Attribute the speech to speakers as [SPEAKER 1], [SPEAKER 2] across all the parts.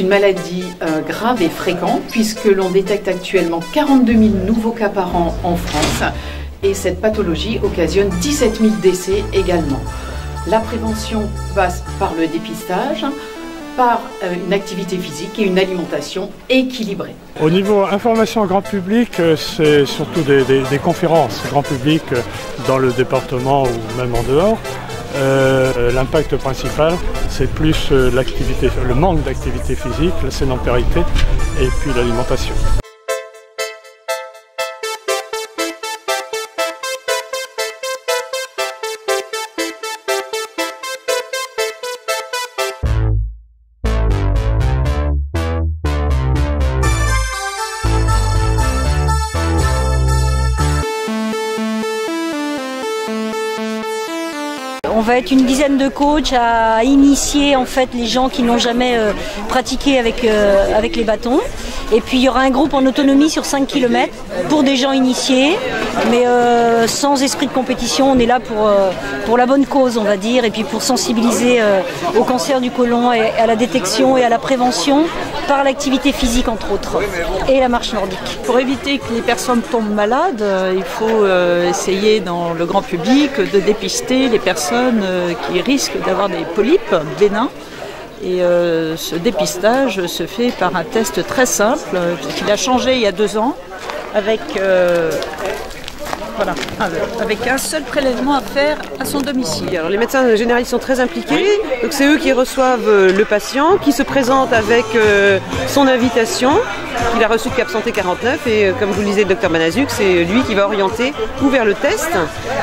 [SPEAKER 1] une maladie grave et fréquente puisque l'on détecte actuellement 42 000 nouveaux cas par an en France et cette pathologie occasionne 17 000 décès également. La prévention passe par le dépistage, par une activité physique et une alimentation équilibrée.
[SPEAKER 2] Au niveau information grand public, c'est surtout des conférences grand public dans le département ou même en dehors. L'impact principal, c'est plus le manque d'activité physique, la sédentarité et puis l'alimentation.
[SPEAKER 3] On va être une dizaine de coachs à initier en fait les gens qui n'ont jamais pratiqué avec les bâtons. Et puis il y aura un groupe en autonomie sur 5 km pour des gens initiés, mais sans esprit de compétition. On est là pour la bonne cause, on va dire, et puis pour sensibiliser au cancer du côlon et à la détection et à la prévention par l'activité physique entre autres, et la marche nordique.
[SPEAKER 4] Pour éviter que les personnes tombent malades, il faut essayer dans le grand public de dépister les personnes qui risquent d'avoir des polypes bénins. Et ce dépistage se fait par un test très simple qu'il a changé il y a 2 ans avec un seul prélèvement à faire à son domicile.
[SPEAKER 5] Alors, les médecins généralistes sont très impliqués, donc c'est eux qui reçoivent le patient, qui se présente avec son invitation qu'il a reçue de Cap Santé 49 et comme vous le disiez le docteur Manazuk, c'est lui qui va orienter ou vers le test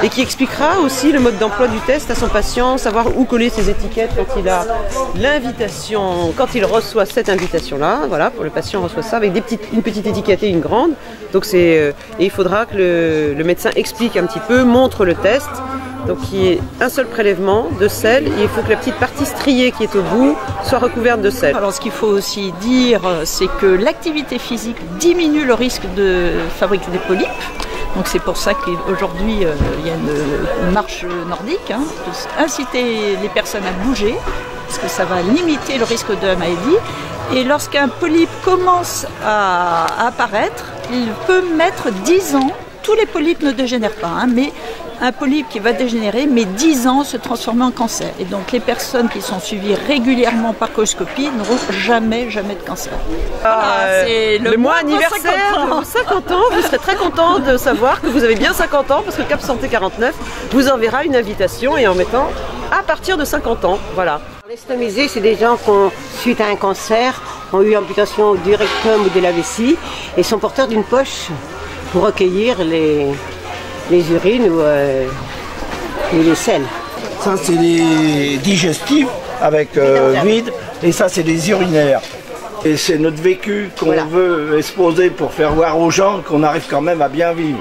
[SPEAKER 5] et qui expliquera aussi le mode d'emploi du test à son patient, savoir où coller ses étiquettes quand il a l'invitation, quand il reçoit cette invitation-là, voilà, pour le patient reçoit ça avec une petite étiquette et une grande, donc et il faudra que le médecin explique un petit peu, montre le test, donc il y ait un seul prélèvement de sel et il faut que la petite partie striée qui est au bout soit recouverte de sel.
[SPEAKER 4] Alors ce qu'il faut aussi dire, c'est que l'activité physique diminue le risque de fabriquer des polypes. Donc c'est pour ça qu'aujourd'hui il y a une marche nordique, pour inciter les personnes à bouger, parce que ça va limiter le risque de la maladie. Et lorsqu'un polype commence à apparaître, il peut mettre 10 ans. Tous les polypes ne dégénèrent pas, mais un polype qui va dégénérer met 10 ans se transformer en cancer. Et donc les personnes qui sont suivies régulièrement par coloscopie n'auront jamais de cancer.
[SPEAKER 5] C'est le mois anniversaire de 50 ans. Vous serez très content de savoir que vous avez bien 50 ans parce que Cap Santé 49 vous enverra une invitation et en mettant à partir de 50 ans. Voilà.
[SPEAKER 6] Les stomisés, c'est des gens qui, suite à un cancer, ont eu amputation du rectum ou de la vessie et sont porteurs d'une poche pour recueillir les urines ou les selles.
[SPEAKER 7] Ça c'est des digestifs avec vide et ça c'est des urinaires. Et c'est notre vécu qu'on veut exposer pour faire voir aux gens qu'on arrive quand même à bien vivre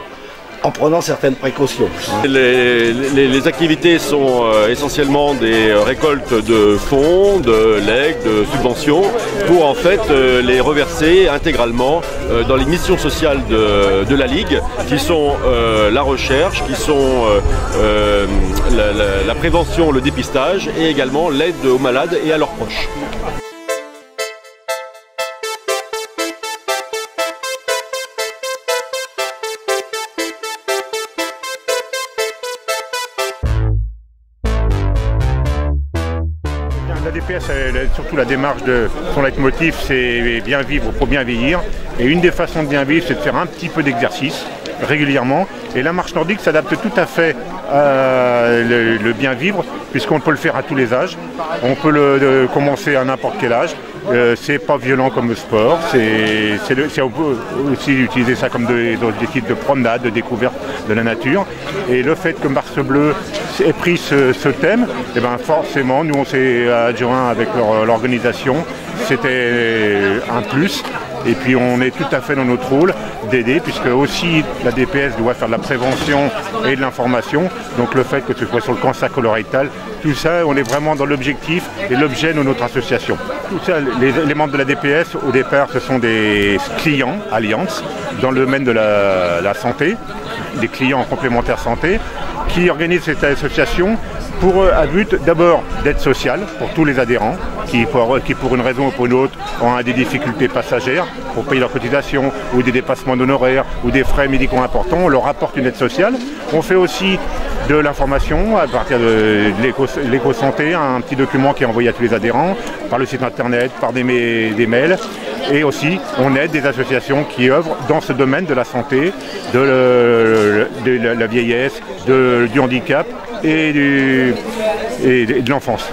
[SPEAKER 7] en prenant certaines précautions.
[SPEAKER 8] Les activités sont essentiellement des récoltes de fonds, de legs, de subventions pour en fait les reverser intégralement dans les missions sociales de la Ligue qui sont la recherche, qui sont la prévention, le dépistage et également l'aide aux malades et à leurs proches.
[SPEAKER 9] La DPS, surtout la démarche de son leitmotiv, c'est bien vivre pour bien vieillir. Et une des façons de bien vivre, c'est de faire un petit peu d'exercice régulièrement. Et la marche nordique s'adapte tout à fait à le bien vivre, puisqu'on peut le faire à tous les âges. On peut commencer à n'importe quel âge. C'est pas violent comme sport. On peut aussi utiliser ça comme des types de promenade, de découverte de la nature. Et le fait que Mars Bleu ait pris ce thème, et ben forcément, nous on s'est adjoint avec l'organisation. C'était un plus. Et puis on est tout à fait dans notre rôle d'aider, puisque aussi la DPS doit faire de la prévention et de l'information. Donc le fait que ce soit sur le cancer colorectal, tout ça, on est vraiment dans l'objectif et l'objet de notre association. Tout ça, les membres de la DPS, au départ, ce sont des clients Alliance dans le domaine de la santé, des clients en complémentaire santé, qui organisent cette association à but d'abord d'aide sociale pour tous les adhérents qui pour une raison ou pour une autre ont des difficultés passagères pour payer leurs cotisations ou des dépassements d'honoraires ou des frais médicaux importants. On leur apporte une aide sociale. On fait aussi de l'information à partir de l'éco-santé, un petit document qui est envoyé à tous les adhérents par le site internet, par des mails. Et aussi, on aide des associations qui œuvrent dans ce domaine de la santé, de la vieillesse, du handicap et de l'enfance.